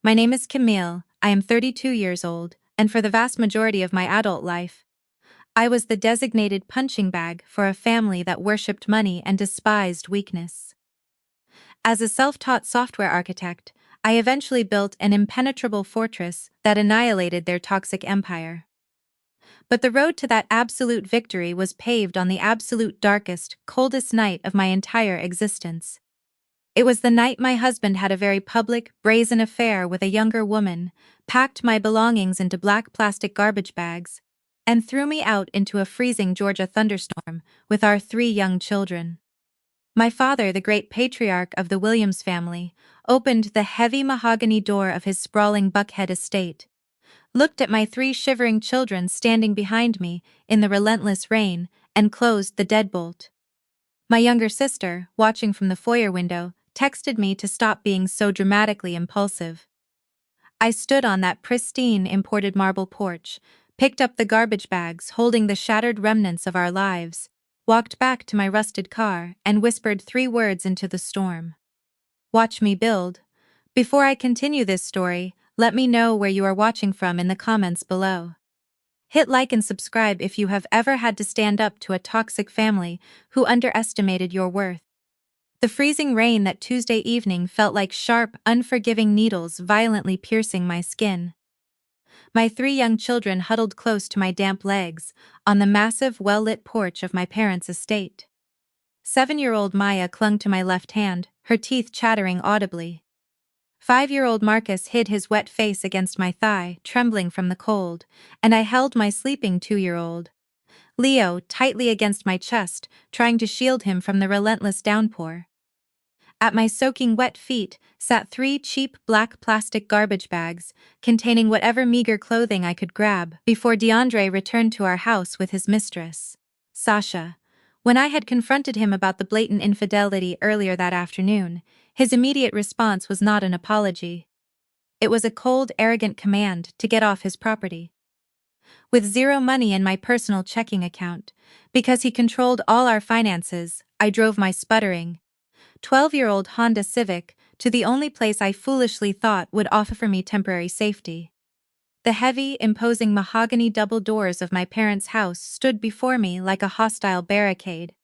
My name is Camille, I am 32 years old, and for the vast majority of my adult life, I was the designated punching bag for a family that worshipped money and despised weakness. As a self-taught software architect, I eventually built an impenetrable fortress that annihilated their toxic empire. But the road to that absolute victory was paved on the absolute darkest, coldest night of my entire existence. It was the night my husband had a very public, brazen affair with a younger woman, packed my belongings into black plastic garbage bags, and threw me out into a freezing Georgia thunderstorm with our 3 young children. My father, the great patriarch of the Williams family, opened the heavy mahogany door of his sprawling Buckhead estate, looked at my 3 shivering children standing behind me in the relentless rain, and closed the deadbolt. My younger sister, watching from the foyer window, texted me to stop being so dramatically impulsive. I stood on that pristine imported marble porch, picked up the garbage bags holding the shattered remnants of our lives, walked back to my rusted car, and whispered 3 words into the storm. Watch me build. Before I continue this story, let me know where you are watching from in the comments below. Hit like and subscribe if you have ever had to stand up to a toxic family who underestimated your worth. The freezing rain that Tuesday evening felt like sharp, unforgiving needles violently piercing my skin. My 3 young children huddled close to my damp legs on the massive, well-lit porch of my parents' estate. 7-year-old Maya clung to my left hand, her teeth chattering audibly. 5-year-old Marcus hid his wet face against my thigh, trembling from the cold, and I held my sleeping 2-year-old, Leo, tightly against my chest, trying to shield him from the relentless downpour. At my soaking wet feet sat 3 cheap black plastic garbage bags, containing whatever meager clothing I could grab before DeAndre returned to our house with his mistress, Sasha. When I had confronted him about the blatant infidelity earlier that afternoon, his immediate response was not an apology. It was a cold, arrogant command to get off his property. With zero money in my personal checking account, because he controlled all our finances, I drove my sputtering 12-year-old Honda Civic to the only place I foolishly thought would offer me temporary safety. The heavy, imposing mahogany double doors of my parents' house stood before me like a hostile barricade.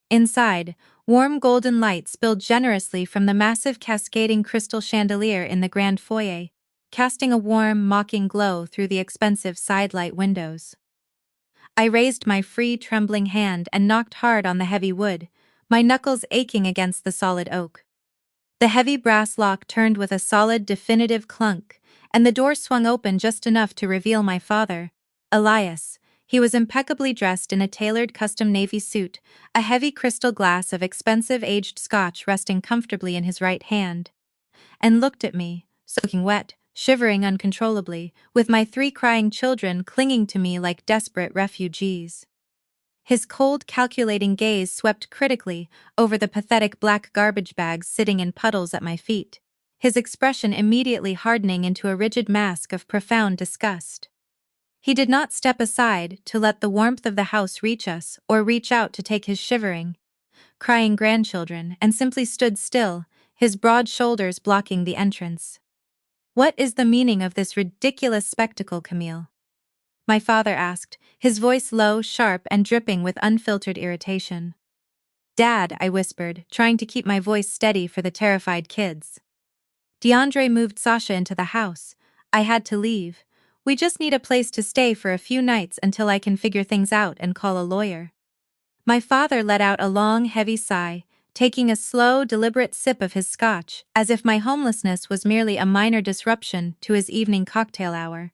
Inside, warm golden light spilled generously from the massive cascading crystal chandelier in the grand foyer, casting a warm, mocking glow through the expensive sidelight windows. I raised my free, trembling hand and knocked hard on the heavy wood, my knuckles aching against the solid oak. The heavy brass lock turned with a solid, definitive clunk, and the door swung open just enough to reveal my father, Elias. He was impeccably dressed in a tailored custom navy suit, a heavy crystal glass of expensive aged scotch resting comfortably in his right hand, and looked at me, soaking wet, shivering uncontrollably, with my 3 crying children clinging to me like desperate refugees. His cold, calculating gaze swept critically over the pathetic black garbage bags sitting in puddles at my feet, his expression immediately hardening into a rigid mask of profound disgust. He did not step aside to let the warmth of the house reach us or reach out to take his shivering, crying grandchildren, and simply stood still, his broad shoulders blocking the entrance. "What is the meaning of this ridiculous spectacle, Camille?" my father asked, his voice low, sharp, and dripping with unfiltered irritation. "Dad," I whispered, trying to keep my voice steady for the terrified kids. "DeAndre moved Sasha into the house. I had to leave. We just need a place to stay for a few nights until I can figure things out and call a lawyer." My father let out a long, heavy sigh, taking a slow, deliberate sip of his scotch, as if my homelessness was merely a minor disruption to his evening cocktail hour.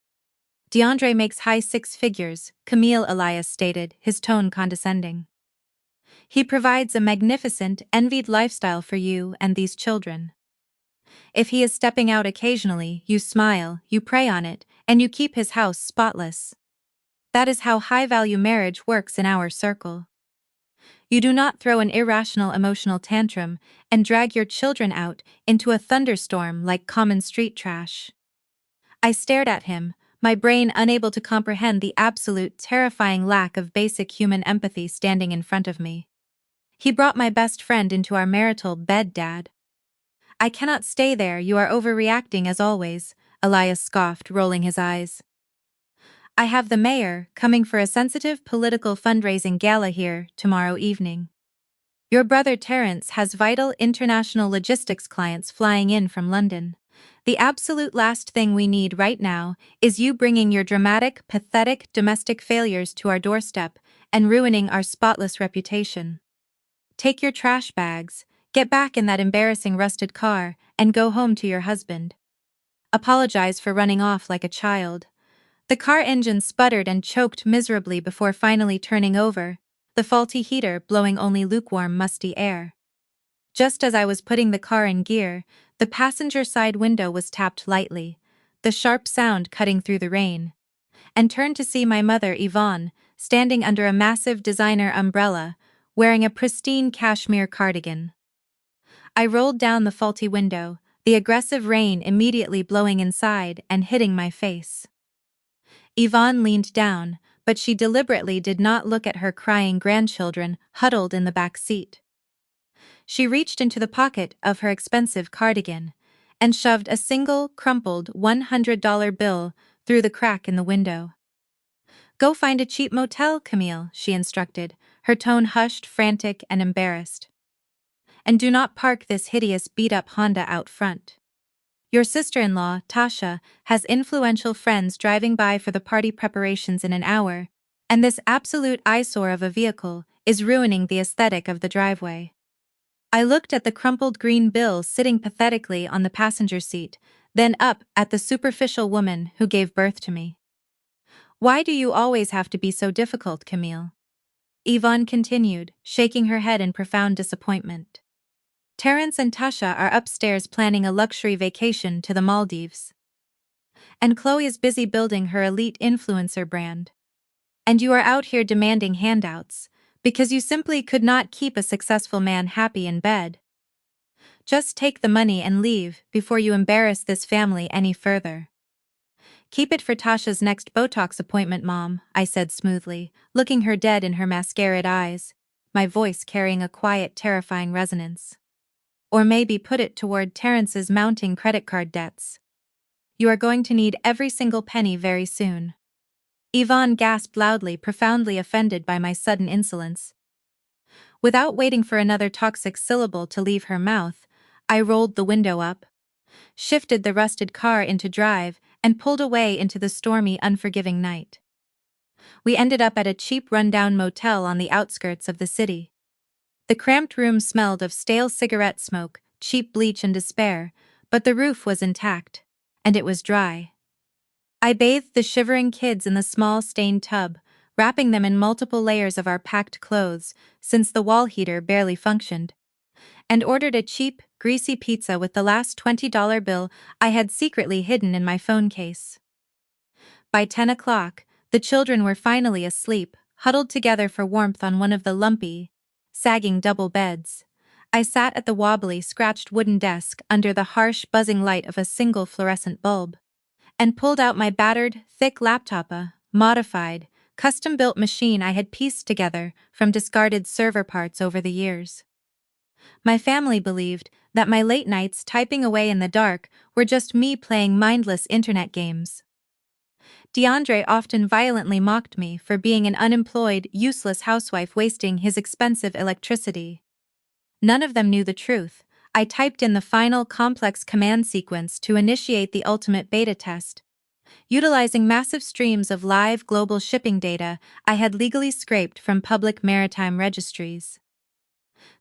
"DeAndre makes high 6 figures, Camille," Elias stated, his tone condescending. "He provides a magnificent, envied lifestyle for you and these children. If he is stepping out occasionally, you smile, you prey on it, and you keep his house spotless. That is how high-value marriage works in our circle. You do not throw an irrational emotional tantrum and drag your children out into a thunderstorm like common street trash." I stared at him, my brain unable to comprehend the absolute terrifying lack of basic human empathy standing in front of me. "He brought my best friend into our marital bed, Dad." I cannot stay there, you are overreacting as always, Elias scoffed, rolling his eyes. I have the mayor coming for a sensitive political fundraising gala here tomorrow evening. Your brother Terence has vital international logistics clients flying in from London. The absolute last thing we need right now is you bringing your dramatic, pathetic domestic failures to our doorstep and ruining our spotless reputation. Take your trash bags, get back in that embarrassing rusted car, and go home to your husband. Apologize for running off like a child. The car engine sputtered and choked miserably before finally turning over, the faulty heater blowing only lukewarm, musty air. Just as I was putting the car in gear, the passenger side window was tapped lightly, the sharp sound cutting through the rain, and turned to see my mother, Yvonne, standing under a massive designer umbrella, wearing a pristine cashmere cardigan. I rolled down the faulty window, the aggressive rain immediately blowing inside and hitting my face. Yvonne leaned down, but she deliberately did not look at her crying grandchildren huddled in the back seat. She reached into the pocket of her expensive cardigan and shoved a single, crumpled $100 bill through the crack in the window. Go find a cheap motel, Camille, she instructed, her tone hushed, frantic, and embarrassed. And do not park this hideous beat-up Honda out front. Your sister-in-law, Tasha, has influential friends driving by for the party preparations in an hour, and this absolute eyesore of a vehicle is ruining the aesthetic of the driveway. I looked at the crumpled green bill sitting pathetically on the passenger seat, then up at the superficial woman who gave birth to me. Why do you always have to be so difficult, Camille? Yvonne continued, shaking her head in profound disappointment. Terence and Tasha are upstairs planning a luxury vacation to the Maldives. And Chloe is busy building her elite influencer brand. And you are out here demanding handouts, because you simply could not keep a successful man happy in bed. Just take the money and leave before you embarrass this family any further. Keep it for Tasha's next Botox appointment, Mom, I said smoothly, looking her dead in her mascaraed eyes, my voice carrying a quiet, terrifying resonance. Or maybe put it toward Terence's mounting credit card debts. You are going to need every single penny very soon. Yvonne gasped loudly, profoundly offended by my sudden insolence. Without waiting for another toxic syllable to leave her mouth, I rolled the window up, shifted the rusted car into drive, and pulled away into the stormy, unforgiving night. We ended up at a cheap rundown motel on the outskirts of the city. The cramped room smelled of stale cigarette smoke, cheap bleach and despair, but the roof was intact, and it was dry. I bathed the shivering kids in the small stained tub, wrapping them in multiple layers of our packed clothes, since the wall heater barely functioned, and ordered a cheap, greasy pizza with the last $20 bill I had secretly hidden in my phone case. By 10 o'clock, the children were finally asleep, huddled together for warmth on one of the lumpy, sagging double beds. I sat at the wobbly, scratched wooden desk under the harsh, buzzing light of a single fluorescent bulb, and pulled out my battered, thick laptop, a modified, custom-built machine I had pieced together from discarded server parts over the years. My family believed that my late nights typing away in the dark were just me playing mindless internet games. DeAndre often violently mocked me for being an unemployed, useless housewife wasting his expensive electricity. None of them knew the truth. I typed in the final complex command sequence to initiate the ultimate beta test, utilizing massive streams of live global shipping data I had legally scraped from public maritime registries.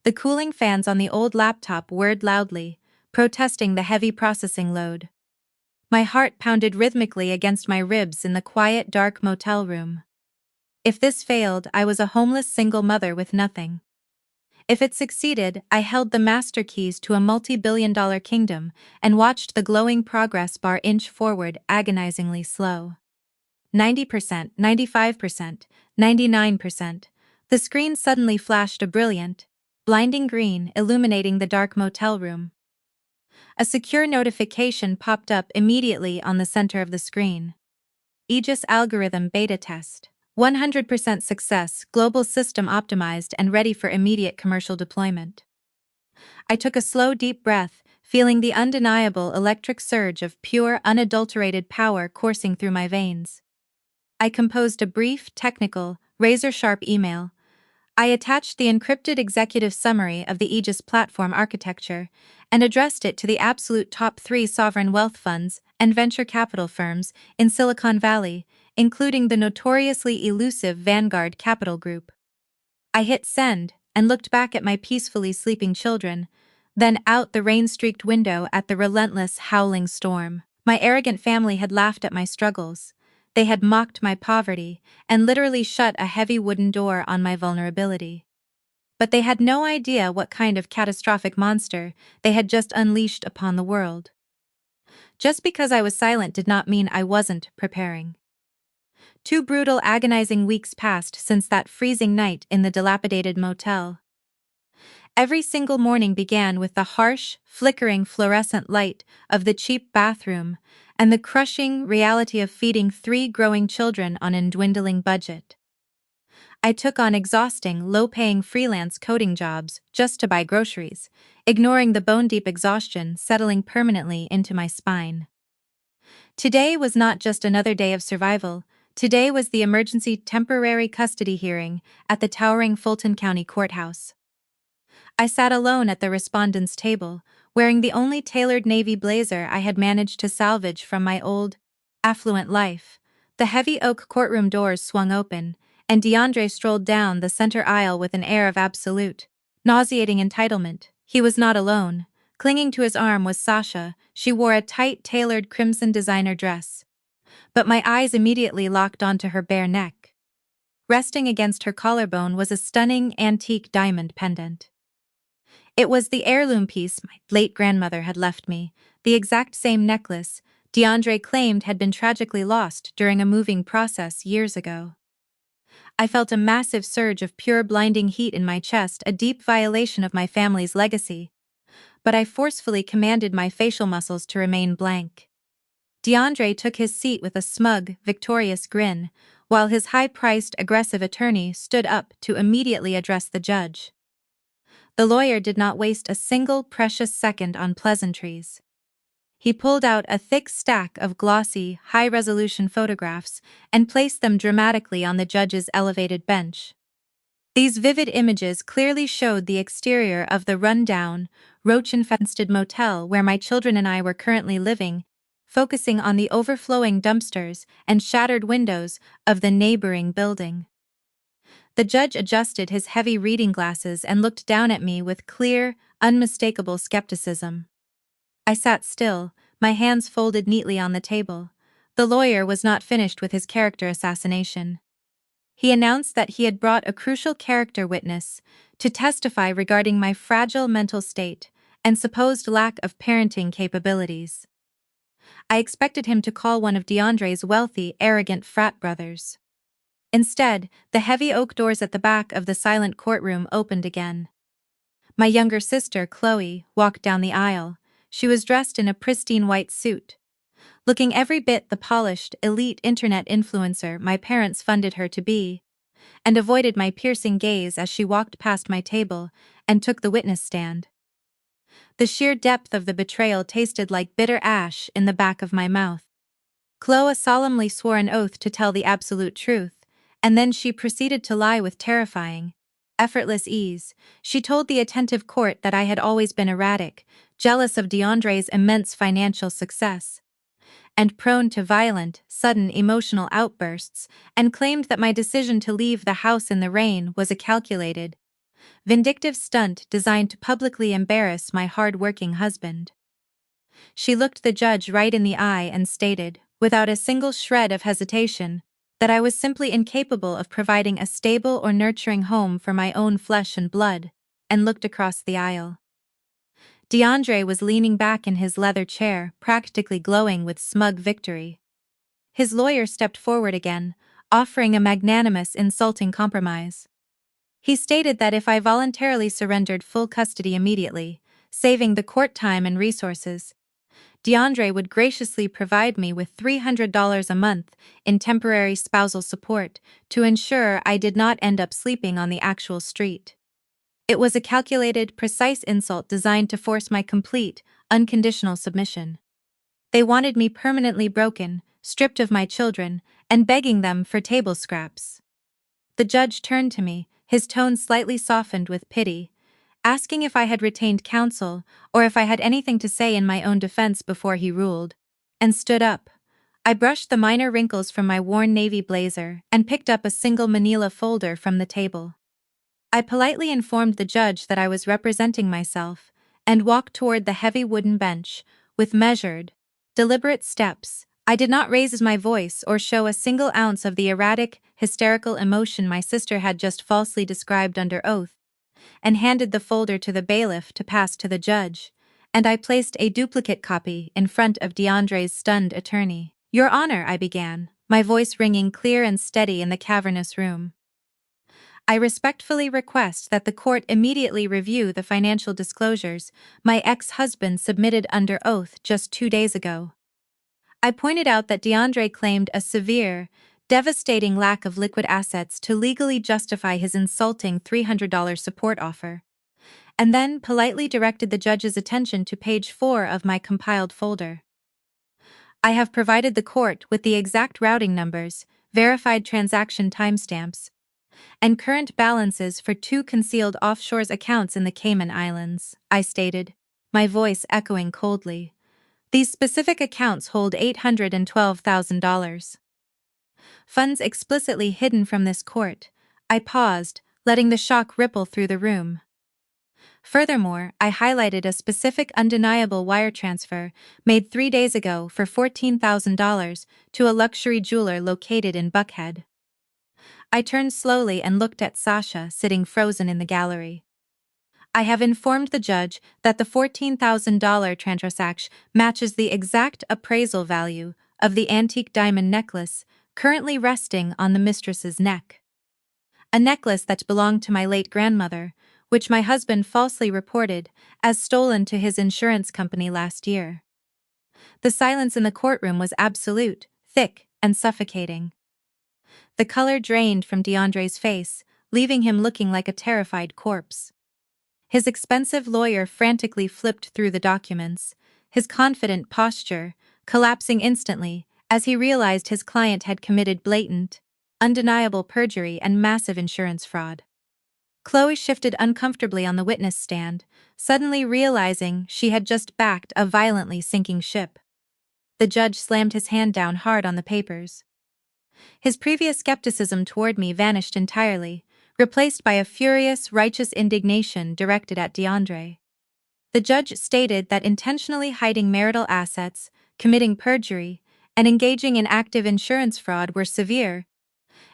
The cooling fans on the old laptop whirred loudly, protesting the heavy processing load. My heart pounded rhythmically against my ribs in the quiet, dark motel room. If this failed, I was a homeless single mother with nothing. If it succeeded, I held the master keys to a multi-billion-dollar kingdom and watched the glowing progress bar inch forward, agonizingly slow. 90%, 95%, 99%. The screen suddenly flashed a brilliant, blinding green, illuminating the dark motel room. A secure notification popped up immediately on the center of the screen. Aegis algorithm beta test. 100% success, global system optimized and ready for immediate commercial deployment. I took a slow, deep breath, feeling the undeniable electric surge of pure, unadulterated power coursing through my veins. I composed a brief, technical, razor-sharp email. I attached the encrypted executive summary of the Aegis platform architecture and addressed it to the absolute top 3 sovereign wealth funds and venture capital firms in Silicon Valley, including the notoriously elusive Vanguard Capital Group. I hit send and looked back at my peacefully sleeping children, then out the rain-streaked window at the relentless, howling storm. My arrogant family had laughed at my struggles. They had mocked my poverty and literally shut a heavy wooden door on my vulnerability. But they had no idea what kind of catastrophic monster they had just unleashed upon the world. Just because I was silent did not mean I wasn't preparing. 2 brutal, agonizing weeks passed since that freezing night in the dilapidated motel. Every single morning began with the harsh, flickering fluorescent light of the cheap bathroom and the crushing reality of feeding 3 growing children on a dwindling budget. I took on exhausting, low-paying freelance coding jobs just to buy groceries, ignoring the bone-deep exhaustion settling permanently into my spine. Today was not just another day of survival. Today was the emergency temporary custody hearing at the towering Fulton County Courthouse. I sat alone at the respondent's table, wearing the only tailored navy blazer I had managed to salvage from my old, affluent life. The heavy oak courtroom doors swung open, and DeAndre strolled down the center aisle with an air of absolute, nauseating entitlement. He was not alone. Clinging to his arm was Sasha. She wore a tight, tailored crimson designer dress. But my eyes immediately locked onto her bare neck. Resting against her collarbone was a stunning, antique diamond pendant. It was the heirloom piece my late grandmother had left me, the exact same necklace DeAndre claimed had been tragically lost during a moving process years ago. I felt a massive surge of pure blinding heat in my chest, a deep violation of my family's legacy, but I forcefully commanded my facial muscles to remain blank. DeAndre took his seat with a smug, victorious grin, while his high-priced, aggressive attorney stood up to immediately address the judge. The lawyer did not waste a single precious second on pleasantries. He pulled out a thick stack of glossy, high-resolution photographs and placed them dramatically on the judge's elevated bench. These vivid images clearly showed the exterior of the run-down, roach-infested motel where my children and I were currently living, focusing on the overflowing dumpsters and shattered windows of the neighboring building. The judge adjusted his heavy reading glasses and looked down at me with clear, unmistakable skepticism. I sat still, my hands folded neatly on the table. The lawyer was not finished with his character assassination. He announced that he had brought a crucial character witness to testify regarding my fragile mental state and supposed lack of parenting capabilities. I expected him to call one of DeAndre's wealthy, arrogant frat brothers. Instead, the heavy oak doors at the back of the silent courtroom opened again. My younger sister, Chloe, walked down the aisle. She was dressed in a pristine white suit, looking every bit the polished, elite internet influencer my parents funded her to be, and avoided my piercing gaze as she walked past my table and took the witness stand. The sheer depth of the betrayal tasted like bitter ash in the back of my mouth. Chloe solemnly swore an oath to tell the absolute truth, and then she proceeded to lie with terrifying, effortless ease. She told the attentive court that I had always been erratic, jealous of DeAndre's immense financial success, and prone to violent, sudden emotional outbursts, and claimed that my decision to leave the house in the rain was a calculated, vindictive stunt designed to publicly embarrass my hard-working husband. She looked the judge right in the eye and stated, without a single shred of hesitation, that I was simply incapable of providing a stable or nurturing home for my own flesh and blood, and looked across the aisle. DeAndre was leaning back in his leather chair, practically glowing with smug victory. His lawyer stepped forward again, offering a magnanimous, insulting compromise. He stated that if I voluntarily surrendered full custody immediately, saving the court time and resources, DeAndre would graciously provide me with $300 a month in temporary spousal support to ensure I did not end up sleeping on the actual street. It was a calculated, precise insult designed to force my complete, unconditional submission. They wanted me permanently broken, stripped of my children, and begging them for table scraps. The judge turned to me, his tone slightly softened with pity, asking if I had retained counsel or if I had anything to say in my own defense before he ruled, and stood up. I brushed the minor wrinkles from my worn navy blazer and picked up a single manila folder from the table. I politely informed the judge that I was representing myself and walked toward the heavy wooden bench with measured, deliberate steps. I did not raise my voice or show a single ounce of the erratic, hysterical emotion my sister had just falsely described under oath, and handed the folder to the bailiff to pass to the judge, and I placed a duplicate copy in front of DeAndre's stunned attorney. "Your Honor," I began, my voice ringing clear and steady in the cavernous room. "I respectfully request that the court immediately review the financial disclosures my ex-husband submitted under oath just 2 days ago." I pointed out that DeAndre claimed a severe, devastating lack of liquid assets to legally justify his insulting $300 support offer, and then politely directed the judge's attention to page 4 of my compiled folder. I have provided the court with the exact routing numbers, verified transaction timestamps, and current balances for 2 concealed offshore accounts in the Cayman Islands, I stated, my voice echoing coldly. These specific accounts hold $812,000. Funds explicitly hidden from this court. I paused, letting the shock ripple through the room. Furthermore, I highlighted a specific undeniable wire transfer made 3 days ago for $14,000 to a luxury jeweler located in Buckhead. I turned slowly and looked at Sasha sitting frozen in the gallery. "I have informed the judge that the $14,000 transaction matches the exact appraisal value of the antique diamond necklace currently resting on the mistress's neck. A necklace that belonged to my late grandmother, which my husband falsely reported as stolen to his insurance company last year." The silence in the courtroom was absolute, thick, and suffocating. The color drained from DeAndre's face, leaving him looking like a terrified corpse. His expensive lawyer frantically flipped through the documents, his confident posture collapsing instantly as he realized his client had committed blatant, undeniable perjury and massive insurance fraud. Chloe shifted uncomfortably on the witness stand, suddenly realizing she had just backed a violently sinking ship. The judge slammed his hand down hard on the papers. His previous skepticism toward me vanished entirely, replaced by a furious, righteous indignation directed at DeAndre. The judge stated that intentionally hiding marital assets, committing perjury, and engaging in active insurance fraud were severe,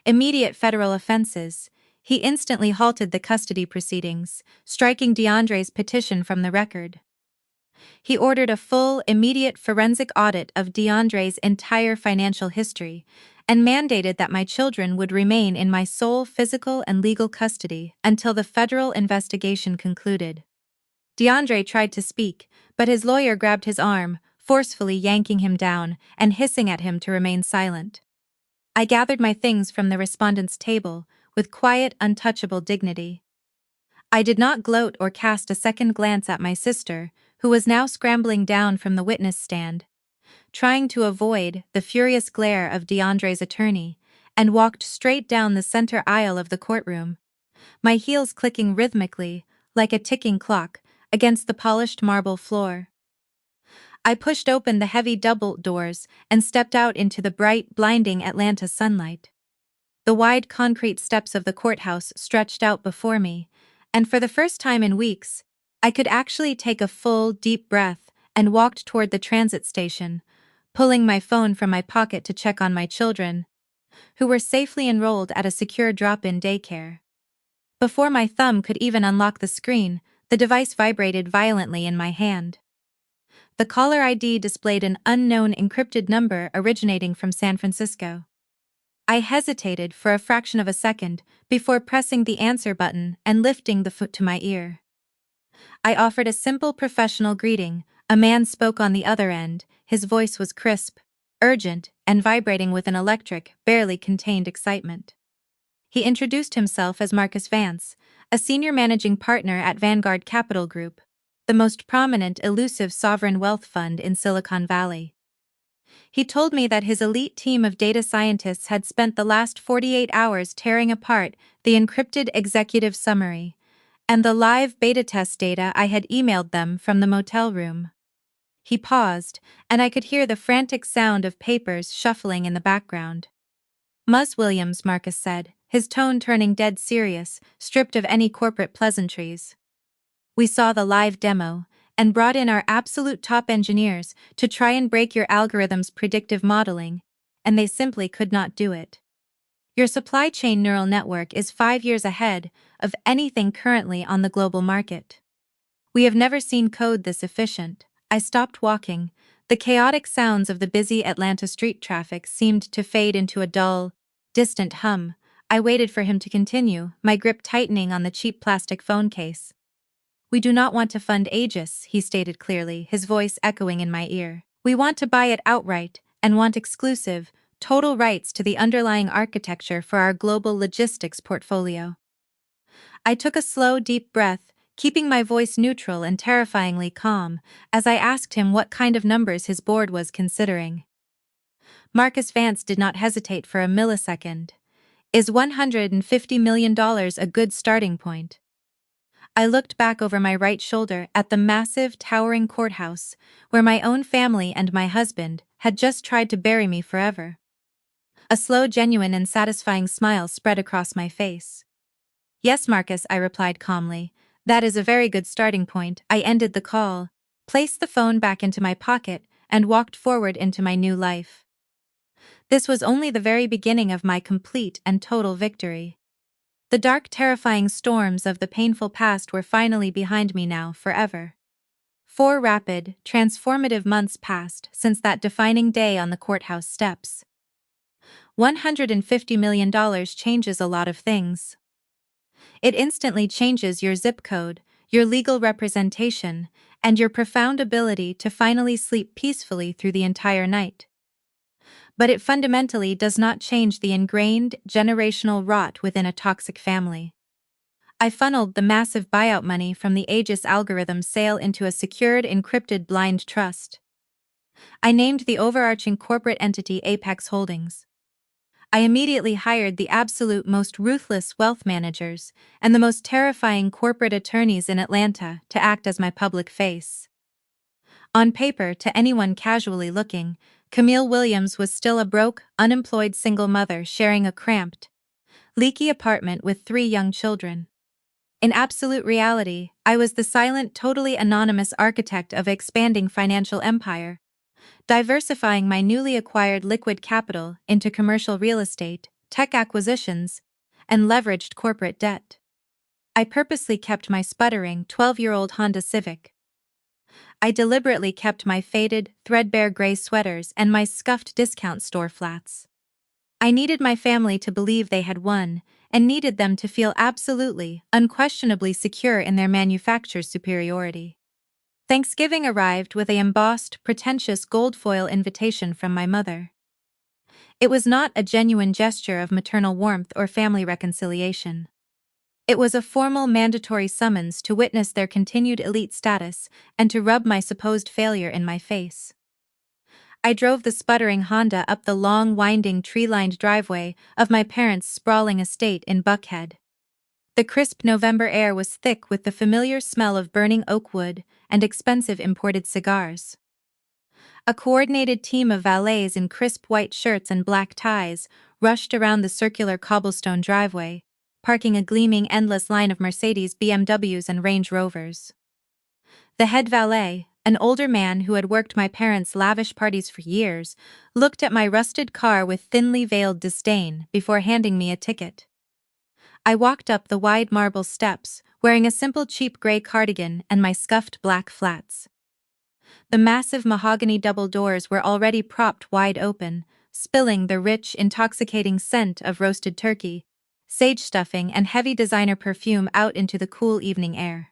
immediate federal offenses. He instantly halted the custody proceedings, striking DeAndre's petition from the record. He ordered a full, immediate forensic audit of DeAndre's entire financial history and mandated that my children would remain in my sole physical and legal custody until the federal investigation concluded. DeAndre tried to speak, but his lawyer grabbed his arm, forcefully yanking him down and hissing at him to remain silent. I gathered my things from the respondent's table with quiet, untouchable dignity. I did not gloat or cast a second glance at my sister, who was now scrambling down from the witness stand, trying to avoid the furious glare of DeAndre's attorney, and walked straight down the center aisle of the courtroom, my heels clicking rhythmically, like a ticking clock, against the polished marble floor. I pushed open the heavy double doors and stepped out into the bright, blinding Atlanta sunlight. The wide concrete steps of the courthouse stretched out before me, and for the first time in weeks, I could actually take a full, deep breath and walked toward the transit station, pulling my phone from my pocket to check on my children, who were safely enrolled at a secure drop-in daycare. Before my thumb could even unlock the screen, the device vibrated violently in my hand. The caller ID displayed an unknown encrypted number originating from San Francisco. I hesitated for a fraction of a second before pressing the answer button and lifting the phone to my ear. I offered a simple professional greeting. A man spoke on the other end. His voice was crisp, urgent, and vibrating with an electric, barely contained excitement. He introduced himself as Marcus Vance, a senior managing partner at Vanguard Capital Group, the most prominent elusive sovereign wealth fund in Silicon Valley. He told me that his elite team of data scientists had spent the last 48 hours tearing apart the encrypted executive summary and the live beta test data I had emailed them from the motel room. He paused, and I could hear the frantic sound of papers shuffling in the background. Ms. Williams, Marcus said, his tone turning dead serious, stripped of any corporate pleasantries. We saw the live demo and brought in our absolute top engineers to try and break your algorithm's predictive modeling, and they simply could not do it. Your supply chain neural network is 5 years ahead of anything currently on the global market. We have never seen code this efficient. I stopped walking. The chaotic sounds of the busy Atlanta street traffic seemed to fade into a dull, distant hum. I waited for him to continue, my grip tightening on the cheap plastic phone case. We do not want to fund Aegis, he stated clearly, his voice echoing in my ear. We want to buy it outright and want exclusive, total rights to the underlying architecture for our global logistics portfolio. I took a slow, deep breath, keeping my voice neutral and terrifyingly calm, as I asked him what kind of numbers his board was considering. Marcus Vance did not hesitate for a millisecond. Is $150 million a good starting point? I looked back over my right shoulder at the massive, towering courthouse, where my own family and my husband had just tried to bury me forever. A slow, genuine, and satisfying smile spread across my face. Yes, Marcus, I replied calmly. That is a very good starting point. I ended the call, placed the phone back into my pocket, and walked forward into my new life. This was only the very beginning of my complete and total victory. The dark, terrifying storms of the painful past were finally behind me now, forever. 4 rapid, transformative months passed since that defining day on the courthouse steps. $150 million changes a lot of things. It instantly changes your zip code, your legal representation, and your profound ability to finally sleep peacefully through the entire night. But it fundamentally does not change the ingrained, generational rot within a toxic family. I funneled the massive buyout money from the Aegis algorithm sale into a secured, encrypted blind trust. I named the overarching corporate entity Apex Holdings. I immediately hired the absolute most ruthless wealth managers and the most terrifying corporate attorneys in Atlanta to act as my public face. On paper, to anyone casually looking, Camille Williams was still a broke, unemployed single mother sharing a cramped, leaky apartment with 3 young children. In absolute reality, I was the silent, totally anonymous architect of an expanding financial empire, diversifying my newly acquired liquid capital into commercial real estate, tech acquisitions, and leveraged corporate debt. I purposely kept my sputtering 12-year-old Honda Civic. I deliberately kept my faded, threadbare gray sweaters and my scuffed discount store flats. I needed my family to believe they had won, and needed them to feel absolutely, unquestionably secure in their manufacturer's superiority. Thanksgiving arrived with an embossed, pretentious gold foil invitation from my mother. It was not a genuine gesture of maternal warmth or family reconciliation. It was a formal, mandatory summons to witness their continued elite status and to rub my supposed failure in my face. I drove the sputtering Honda up the long, winding, tree-lined driveway of my parents' sprawling estate in Buckhead. The crisp November air was thick with the familiar smell of burning oak wood and expensive imported cigars. A coordinated team of valets in crisp white shirts and black ties rushed around the circular cobblestone driveway, parking a gleaming endless line of Mercedes, BMWs, and Range Rovers. The head valet, an older man who had worked my parents' lavish parties for years, looked at my rusted car with thinly veiled disdain before handing me a ticket. I walked up the wide marble steps, wearing a simple cheap gray cardigan and my scuffed black flats. The massive mahogany double doors were already propped wide open, spilling the rich, intoxicating scent of roasted turkey, sage stuffing, and heavy designer perfume out into the cool evening air.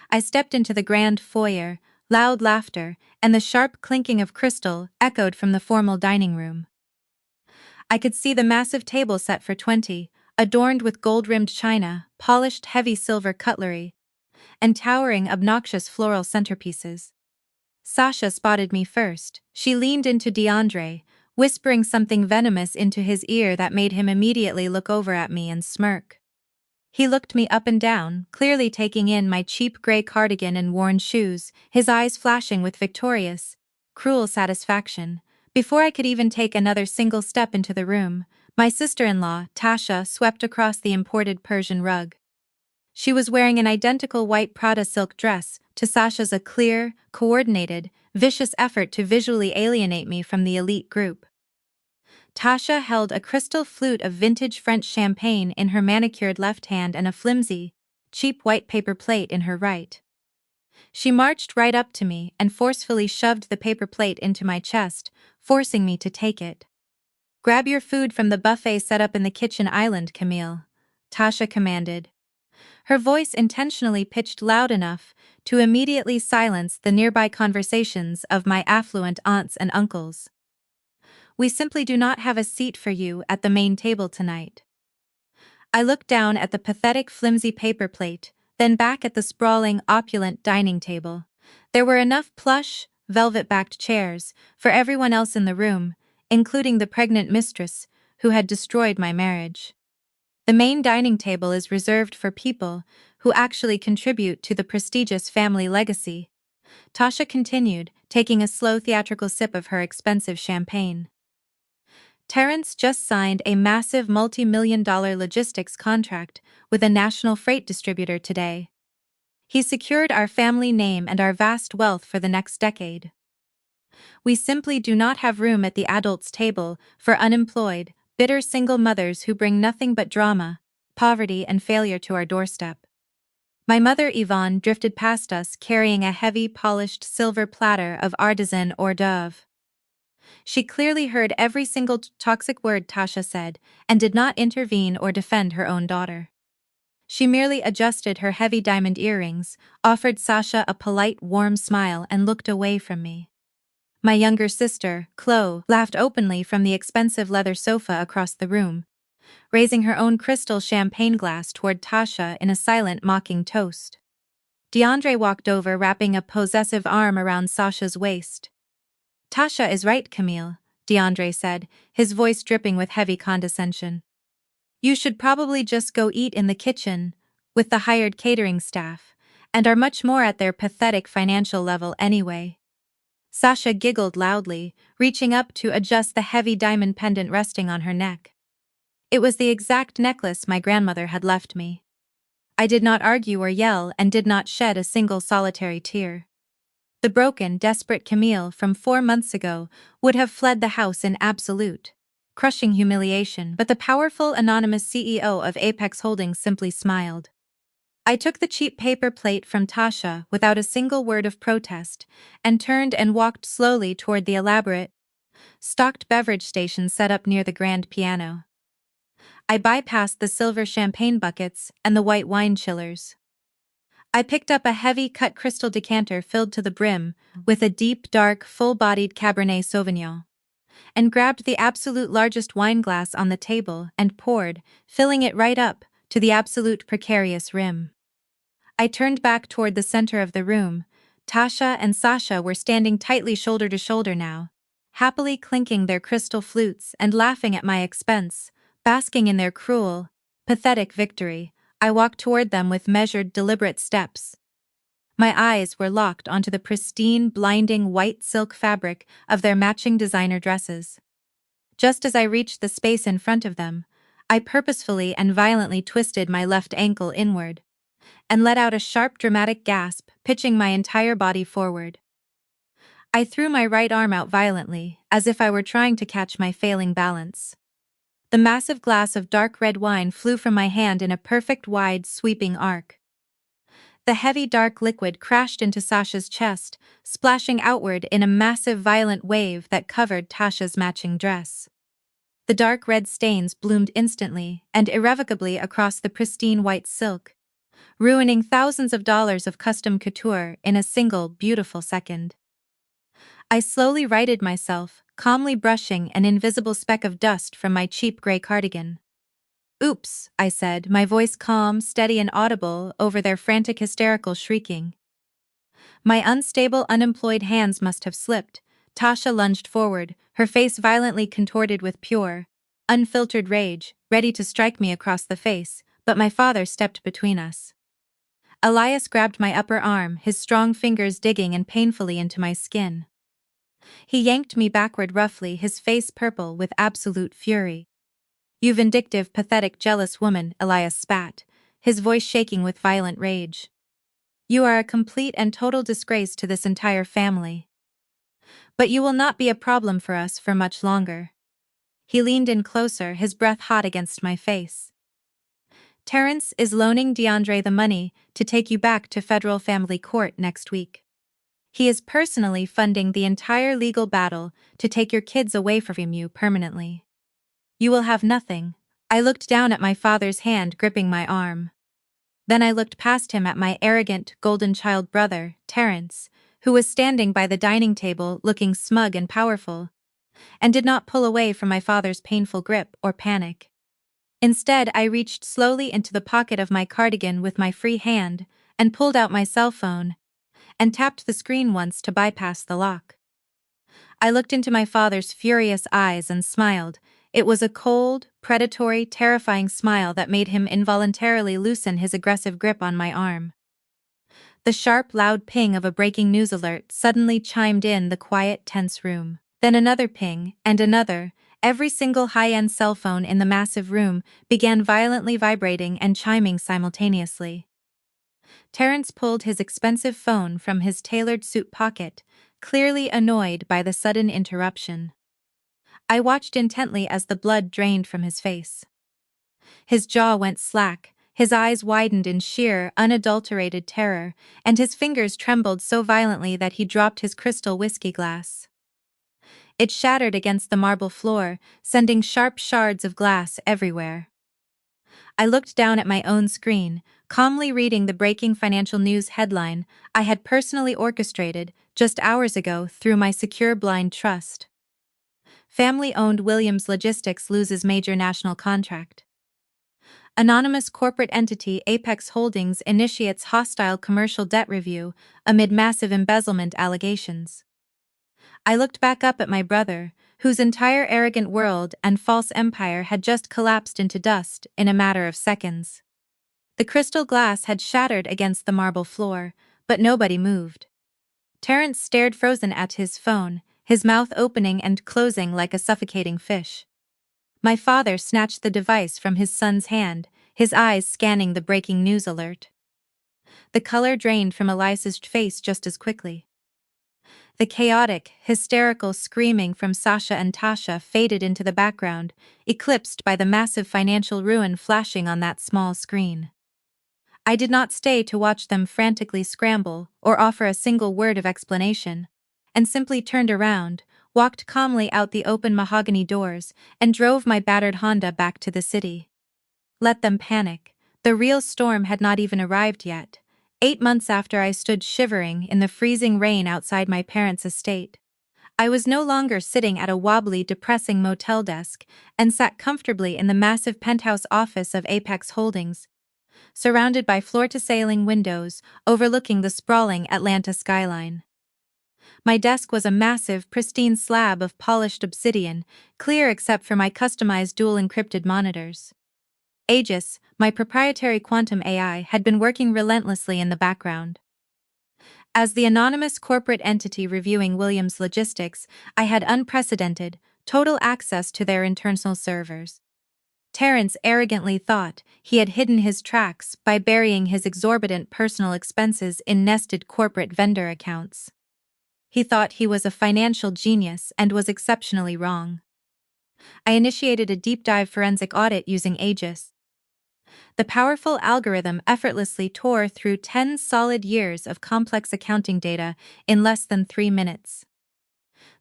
I stepped into the grand foyer. Loud laughter and the sharp clinking of crystal echoed from the formal dining room. I could see the massive table set for 20, adorned with gold-rimmed china, polished heavy silver cutlery, and towering obnoxious floral centerpieces. Sasha spotted me first. She leaned into DeAndre, whispering something venomous into his ear that made him immediately look over at me and smirk. He looked me up and down, clearly taking in my cheap gray cardigan and worn shoes, his eyes flashing with victorious, cruel satisfaction. Before I could even take another single step into the room, my sister-in-law, Tasha, swept across the imported Persian rug. She was wearing an identical white Prada silk dress to Sasha's, a clear, coordinated, vicious effort to visually alienate me from the elite group. Tasha held a crystal flute of vintage French champagne in her manicured left hand and a flimsy, cheap white paper plate in her right. She marched right up to me and forcefully shoved the paper plate into my chest, forcing me to take it. "Grab your food from the buffet set up in the kitchen island, Camille," Tasha commanded. Her voice intentionally pitched loud enough to immediately silence the nearby conversations of my affluent aunts and uncles. "We simply do not have a seat for you at the main table tonight." I looked down at the pathetic flimsy paper plate, then back at the sprawling, opulent dining table. There were enough plush, velvet-backed chairs for everyone else in the room, including the pregnant mistress who had destroyed my marriage. The main dining table is reserved for people who actually contribute to the prestigious family legacy, Tasha continued, taking a slow theatrical sip of her expensive champagne. "Terrence just signed a massive multi-million-dollar logistics contract with a national freight distributor today. He secured our family name and our vast wealth for the next decade. We simply do not have room at the adults' table for unemployed, bitter single mothers who bring nothing but drama, poverty, and failure to our doorstep." My mother Yvonne drifted past us carrying a heavy polished silver platter of artisan hors d'oeuvre. She clearly heard every single toxic word Tasha said and did not intervene or defend her own daughter. She merely adjusted her heavy diamond earrings, offered Sasha a polite, warm smile, and looked away from me. My younger sister, Chloe, laughed openly from the expensive leather sofa across the room, raising her own crystal champagne glass toward Tasha in a silent, mocking toast. DeAndre walked over, wrapping a possessive arm around Sasha's waist. "Tasha is right, Camille," DeAndre said, his voice dripping with heavy condescension. "You should probably just go eat in the kitchen with the hired catering staff, and are much more at their pathetic financial level anyway." Sasha giggled loudly, reaching up to adjust the heavy diamond pendant resting on her neck. It was the exact necklace my grandmother had left me. I did not argue or yell and did not shed a single solitary tear. The broken, desperate Camille from 4 months ago would have fled the house in absolute, crushing humiliation, but the powerful anonymous CEO of Apex Holdings simply smiled. I took the cheap paper plate from Tasha without a single word of protest and turned and walked slowly toward the elaborate, stocked beverage station set up near the grand piano. I bypassed the silver champagne buckets and the white wine chillers. I picked up a heavy cut crystal decanter filled to the brim with a deep, dark, full-bodied Cabernet Sauvignon, and grabbed the absolute largest wine glass on the table and poured, filling it right up to the absolute precarious rim. I turned back toward the center of the room. Tasha and Sasha were standing tightly shoulder to shoulder now, happily clinking their crystal flutes and laughing at my expense, basking in their cruel, pathetic victory. I walked toward them with measured, deliberate steps. My eyes were locked onto the pristine, blinding white silk fabric of their matching designer dresses. Just as I reached the space in front of them, I purposefully and violently twisted my left ankle inward and let out a sharp, dramatic gasp, pitching my entire body forward. I threw my right arm out violently, as if I were trying to catch my failing balance. The massive glass of dark red wine flew from my hand in a perfect, wide, sweeping arc. The heavy dark liquid crashed into Sasha's chest, splashing outward in a massive violent wave that covered Tasha's matching dress. The dark red stains bloomed instantly and irrevocably across the pristine white silk, ruining thousands of dollars of custom couture in a single beautiful second. I slowly righted myself, calmly brushing an invisible speck of dust from my cheap gray cardigan. Oops, I said, my voice calm, steady, and audible over their frantic hysterical shrieking. My unstable, unemployed hands must have slipped. Tasha lunged forward, her face violently contorted with pure, unfiltered rage, ready to strike me across the face, but my father stepped between us. Elias grabbed my upper arm, his strong fingers digging and painfully into my skin. He yanked me backward roughly, his face purple with absolute fury. "You vindictive, pathetic, jealous woman," Elias spat, his voice shaking with violent rage. "You are a complete and total disgrace to this entire family. But you will not be a problem for us for much longer." He leaned in closer, his breath hot against my face. "Terrence is loaning DeAndre the money to take you back to federal family court next week. He is personally funding the entire legal battle to take your kids away from you permanently. You will have nothing." I looked down at my father's hand gripping my arm. Then I looked past him at my arrogant, golden child brother, Terrence, who was standing by the dining table looking smug and powerful, and did not pull away from my father's painful grip or panic. Instead, I reached slowly into the pocket of my cardigan with my free hand and pulled out my cell phone and tapped the screen once to bypass the lock. I looked into my father's furious eyes and smiled. It was a cold, predatory, terrifying smile that made him involuntarily loosen his aggressive grip on my arm. The sharp, loud ping of a breaking news alert suddenly chimed in the quiet, tense room. Then another ping, and another. Every single high-end cell phone in the massive room began violently vibrating and chiming simultaneously. Terrence pulled his expensive phone from his tailored suit pocket, clearly annoyed by the sudden interruption. I watched intently as the blood drained from his face. His jaw went slack, his eyes widened in sheer, unadulterated terror, and his fingers trembled so violently that he dropped his crystal whiskey glass. It shattered against the marble floor, sending sharp shards of glass everywhere. I looked down at my own screen, calmly reading the breaking financial news headline I had personally orchestrated just hours ago through my secure blind trust. Family-owned Williams Logistics loses major national contract. Anonymous corporate entity Apex Holdings initiates hostile commercial debt review amid massive embezzlement allegations. I looked back up at my brother, whose entire arrogant world and false empire had just collapsed into dust in a matter of seconds. The crystal glass had shattered against the marble floor, but nobody moved. Terrence stared frozen at his phone, his mouth opening and closing like a suffocating fish. My father snatched the device from his son's hand, his eyes scanning the breaking news alert. The color drained from Elias's face just as quickly. The chaotic, hysterical screaming from Sasha and Tasha faded into the background, eclipsed by the massive financial ruin flashing on that small screen. I did not stay to watch them frantically scramble or offer a single word of explanation, and simply turned around, walked calmly out the open mahogany doors, and drove my battered Honda back to the city. Let them panic. The real storm had not even arrived yet. 8 months after I stood shivering in the freezing rain outside my parents' estate, I was no longer sitting at a wobbly, depressing motel desk and sat comfortably in the massive penthouse office of Apex Holdings, surrounded by floor-to-ceiling windows overlooking the sprawling Atlanta skyline. My desk was a massive, pristine slab of polished obsidian, clear except for my customized dual-encrypted monitors. Aegis, my proprietary quantum AI, had been working relentlessly in the background. As the anonymous corporate entity reviewing Williams Logistics, I had unprecedented, total access to their internal servers. Terrence arrogantly thought he had hidden his tracks by burying his exorbitant personal expenses in nested corporate vendor accounts. He thought he was a financial genius and was exceptionally wrong. I initiated a deep-dive forensic audit using Aegis. The powerful algorithm effortlessly tore through 10 solid years of complex accounting data in less than 3 minutes.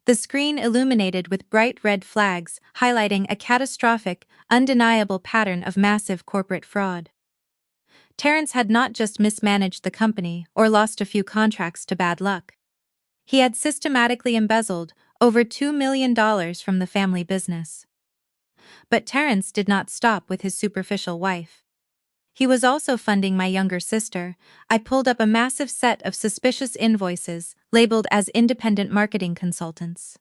The screen illuminated with bright red flags, highlighting a catastrophic, undeniable pattern of massive corporate fraud. Terrence had not just mismanaged the company or lost a few contracts to bad luck. He had systematically embezzled over $2 million from the family business. But Terrence did not stop with his superficial wife. He was also funding my younger sister. I pulled up a massive set of suspicious invoices, labeled as independent marketing consultants.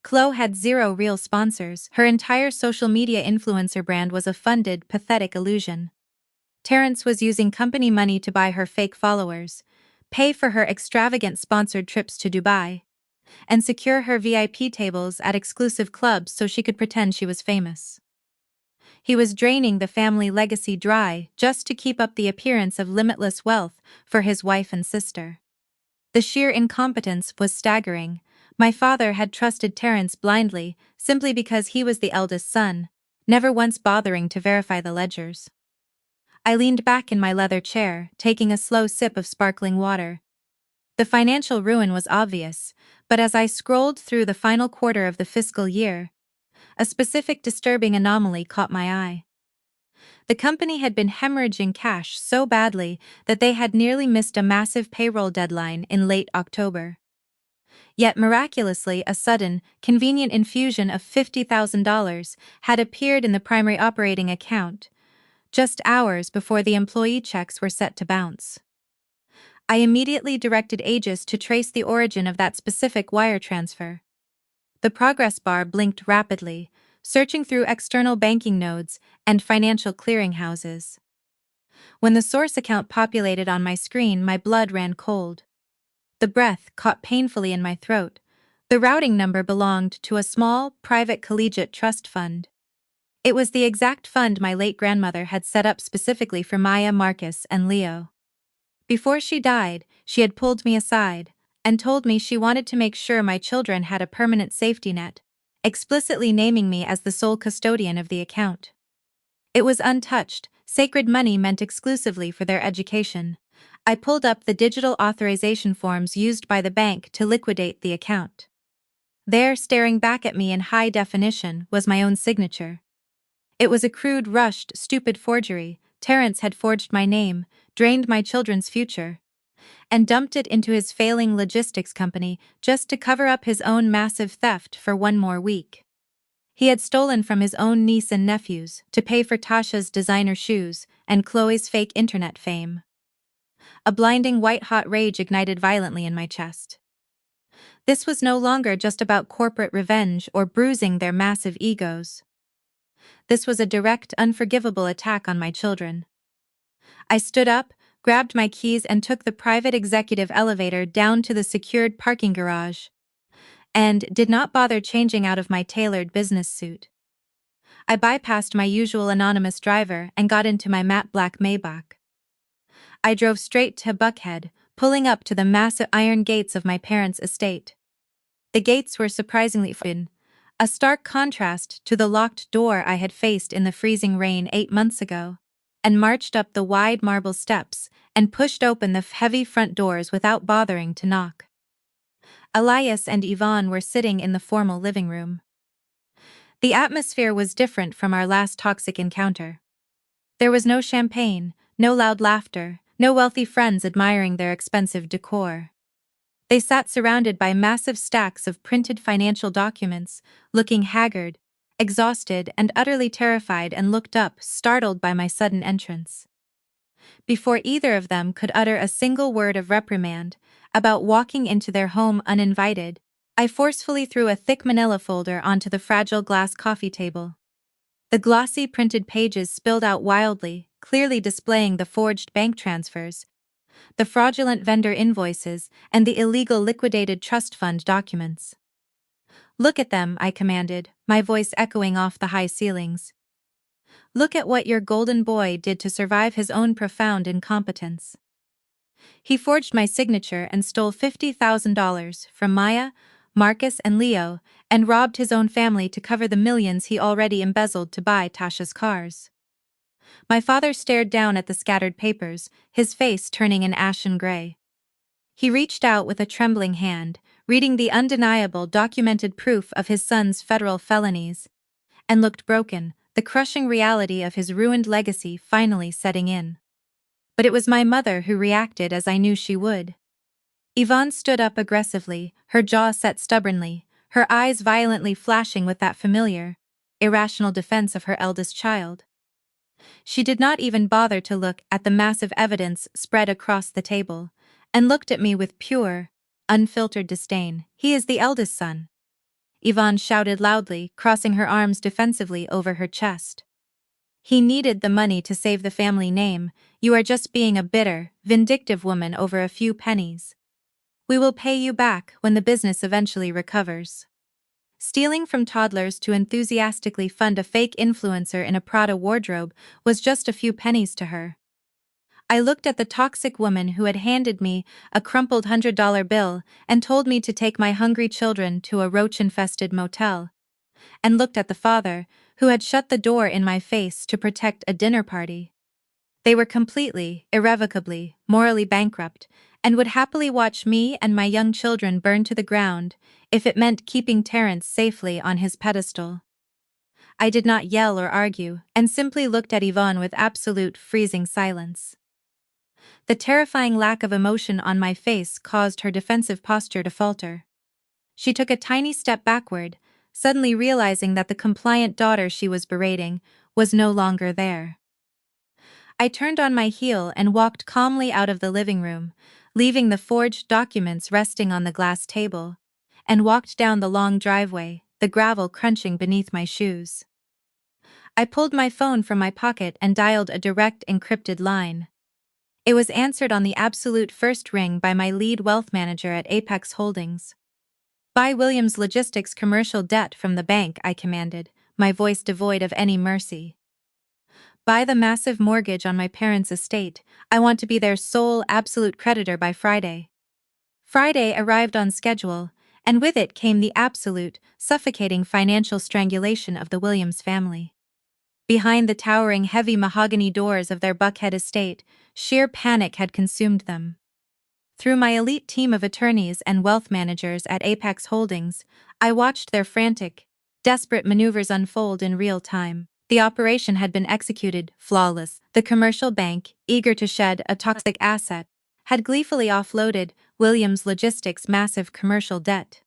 Chloe had zero real sponsors. Her entire social media influencer brand was a funded, pathetic illusion. Terrence was using company money to buy her fake followers, pay for her extravagant sponsored trips to Dubai, and secure her VIP tables at exclusive clubs so she could pretend she was famous. He was draining the family legacy dry just to keep up the appearance of limitless wealth for his wife and sister. The sheer incompetence was staggering. My father had trusted Terrence blindly simply because he was the eldest son, never once bothering to verify the ledgers. I leaned back in my leather chair, taking a slow sip of sparkling water. The financial ruin was obvious, but as I scrolled through the final quarter of the fiscal year, a specific disturbing anomaly caught my eye. The company had been hemorrhaging cash so badly that they had nearly missed a massive payroll deadline in late October. Yet miraculously, a sudden, convenient infusion of $50,000 had appeared in the primary operating account, just hours before the employee checks were set to bounce. I immediately directed Aegis to trace the origin of that specific wire transfer. The progress bar blinked rapidly, searching through external banking nodes and financial clearinghouses. When the source account populated on my screen, my blood ran cold. The breath caught painfully in my throat. The routing number belonged to a small, private collegiate trust fund. It was the exact fund my late grandmother had set up specifically for Maya, Marcus, and Leo. Before she died, she had pulled me aside and told me she wanted to make sure my children had a permanent safety net, explicitly naming me as the sole custodian of the account. It was untouched, sacred money meant exclusively for their education. I pulled up the digital authorization forms used by the bank to liquidate the account. There, staring back at me in high definition, was my own signature. It was a crude, rushed, stupid forgery. Terrence had forged my name, drained my children's future, and dumped it into his failing logistics company just to cover up his own massive theft for one more week. He had stolen from his own niece and nephews to pay for Tasha's designer shoes and Chloe's fake internet fame. A blinding white-hot rage ignited violently in my chest. This was no longer just about corporate revenge or bruising their massive egos. This was a direct, unforgivable attack on my children. I stood up, grabbed my keys and took the private executive elevator down to the secured parking garage, and did not bother changing out of my tailored business suit. I bypassed my usual anonymous driver and got into my matte black Maybach. I drove straight to Buckhead, pulling up to the massive iron gates of my parents' estate. The gates were surprisingly thin, a stark contrast to the locked door I had faced in the freezing rain 8 months ago, and marched up the wide marble steps and pushed open the heavy front doors without bothering to knock. Elias and Yvonne were sitting in the formal living room. The atmosphere was different from our last toxic encounter. There was no champagne, no loud laughter, no wealthy friends admiring their expensive decor. They sat surrounded by massive stacks of printed financial documents, looking haggard, exhausted, and utterly terrified, and looked up, startled by my sudden entrance. Before either of them could utter a single word of reprimand about walking into their home uninvited, I forcefully threw a thick manila folder onto the fragile glass coffee table. The glossy printed pages spilled out wildly, clearly displaying the forged bank transfers, the fraudulent vendor invoices, and the illegal liquidated trust fund documents. "Look at them," I commanded, my voice echoing off the high ceilings. "Look at what your golden boy did to survive his own profound incompetence. He forged my signature and stole $50,000 from Maya, Marcus, and Leo, and robbed his own family to cover the millions he already embezzled to buy Tasha's cars." My father stared down at the scattered papers, his face turning an ashen gray. He reached out with a trembling hand, reading the undeniable documented proof of his son's federal felonies, and looked broken, the crushing reality of his ruined legacy finally setting in. But it was my mother who reacted as I knew she would. Yvonne stood up aggressively, her jaw set stubbornly, her eyes violently flashing with that familiar, irrational defense of her eldest child. She did not even bother to look at the massive evidence spread across the table, and looked at me with pure, unfiltered disdain. "He is the eldest son," Yvonne shouted loudly, crossing her arms defensively over her chest. "He needed the money to save the family name. You are just being a bitter, vindictive woman over a few pennies. We will pay you back when the business eventually recovers." Stealing from toddlers to enthusiastically fund a fake influencer in a Prada wardrobe was just a few pennies to her. I looked at the toxic woman who had handed me a crumpled $100 bill and told me to take my hungry children to a roach-infested motel, and looked at the father, who had shut the door in my face to protect a dinner party. They were completely, irrevocably, morally bankrupt, and would happily watch me and my young children burn to the ground if it meant keeping Terence safely on his pedestal. I did not yell or argue, and simply looked at Yvonne with absolute freezing silence. The terrifying lack of emotion on my face caused her defensive posture to falter. She took a tiny step backward, suddenly realizing that the compliant daughter she was berating was no longer there. I turned on my heel and walked calmly out of the living room, leaving the forged documents resting on the glass table, and walked down the long driveway, the gravel crunching beneath my shoes. I pulled my phone from my pocket and dialed a direct encrypted line. It was answered on the absolute first ring by my lead wealth manager at Apex Holdings. "Buy Williams Logistics commercial debt from the bank," I commanded, my voice devoid of any mercy. "Buy the massive mortgage on my parents' estate. I want to be their sole absolute creditor by Friday." Friday arrived on schedule, and with it came the absolute, suffocating financial strangulation of the Williams family. Behind the towering heavy mahogany doors of their Buckhead estate, sheer panic had consumed them. Through my elite team of attorneys and wealth managers at Apex Holdings, I watched their frantic, desperate maneuvers unfold in real time. The operation had been executed flawless. The commercial bank, eager to shed a toxic asset, had gleefully offloaded Williams Logistics' massive commercial debt.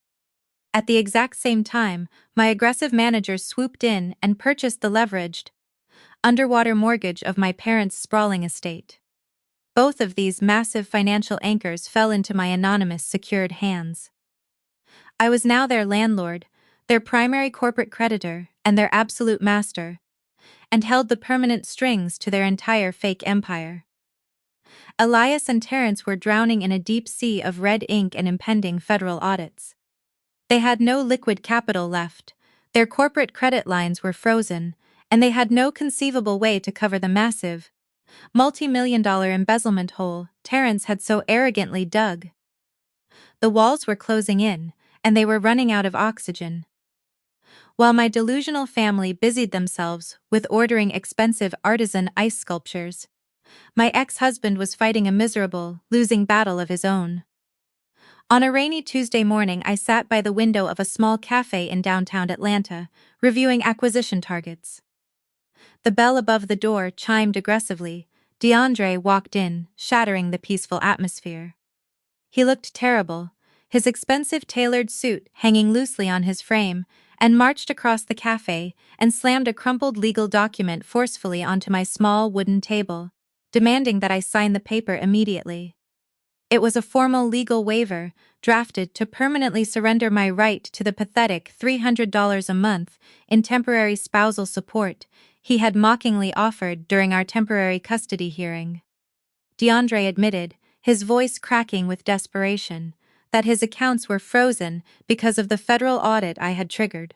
At the exact same time, my aggressive managers swooped in and purchased the leveraged, underwater mortgage of my parents' sprawling estate. Both of these massive financial anchors fell into my anonymous, secured hands. I was now their landlord, their primary corporate creditor, and their absolute master, and held the permanent strings to their entire fake empire. Elias and Terence were drowning in a deep sea of red ink and impending federal audits. They had no liquid capital left, their corporate credit lines were frozen, and they had no conceivable way to cover the massive, multi-million-dollar embezzlement hole Terence had so arrogantly dug. The walls were closing in, and they were running out of oxygen. While my delusional family busied themselves with ordering expensive artisan ice sculptures, my ex-husband was fighting a miserable, losing battle of his own. On a rainy Tuesday morning, I sat by the window of a small cafe in downtown Atlanta, reviewing acquisition targets. The bell above the door chimed aggressively. DeAndre walked in, shattering the peaceful atmosphere. He looked terrible, his expensive tailored suit hanging loosely on his frame, and marched across the cafe and slammed a crumpled legal document forcefully onto my small wooden table, demanding that I sign the paper immediately. It was a formal legal waiver, drafted to permanently surrender my right to the pathetic $300 a month in temporary spousal support he had mockingly offered during our temporary custody hearing. DeAndre admitted, his voice cracking with desperation, that his accounts were frozen because of the federal audit I had triggered.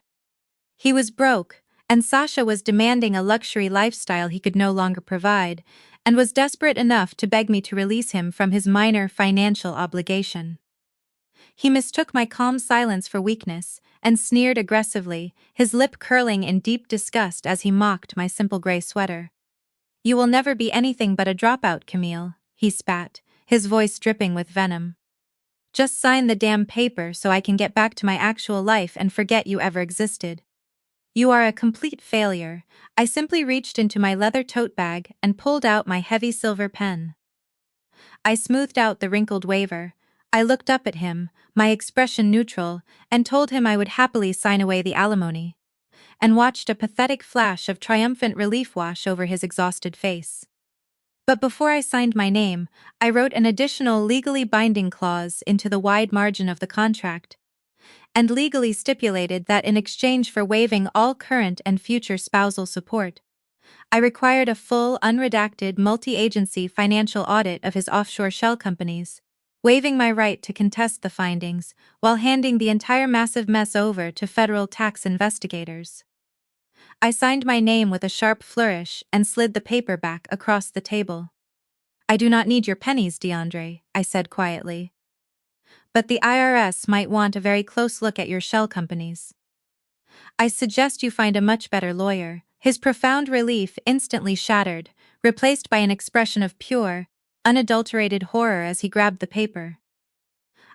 He was broke, and Sasha was demanding a luxury lifestyle he could no longer provide, and was desperate enough to beg me to release him from his minor financial obligation. He mistook my calm silence for weakness, and sneered aggressively, his lip curling in deep disgust as he mocked my simple gray sweater. "You will never be anything but a dropout, Camille," he spat, his voice dripping with venom. "Just sign the damn paper so I can get back to my actual life and forget you ever existed." "You are a complete failure." I simply reached into my leather tote bag and pulled out my heavy silver pen. I smoothed out the wrinkled waiver. I looked up at him, my expression neutral, and told him I would happily sign away the alimony. and watched a pathetic flash of triumphant relief wash over his exhausted face. But before I signed my name, I wrote an additional legally binding clause into the wide margin of the contract, and legally stipulated that in exchange for waiving all current and future spousal support, I required a full, unredacted, multi-agency financial audit of his offshore shell companies, waiving my right to contest the findings, while handing the entire massive mess over to federal tax investigators. I signed my name with a sharp flourish and slid the paper back across the table. "I do not need your pennies, DeAndre," I said quietly. "But the IRS might want a very close look at your shell companies. I suggest you find a much better lawyer." His profound relief instantly shattered, replaced by an expression of pure, unadulterated horror as he grabbed the paper.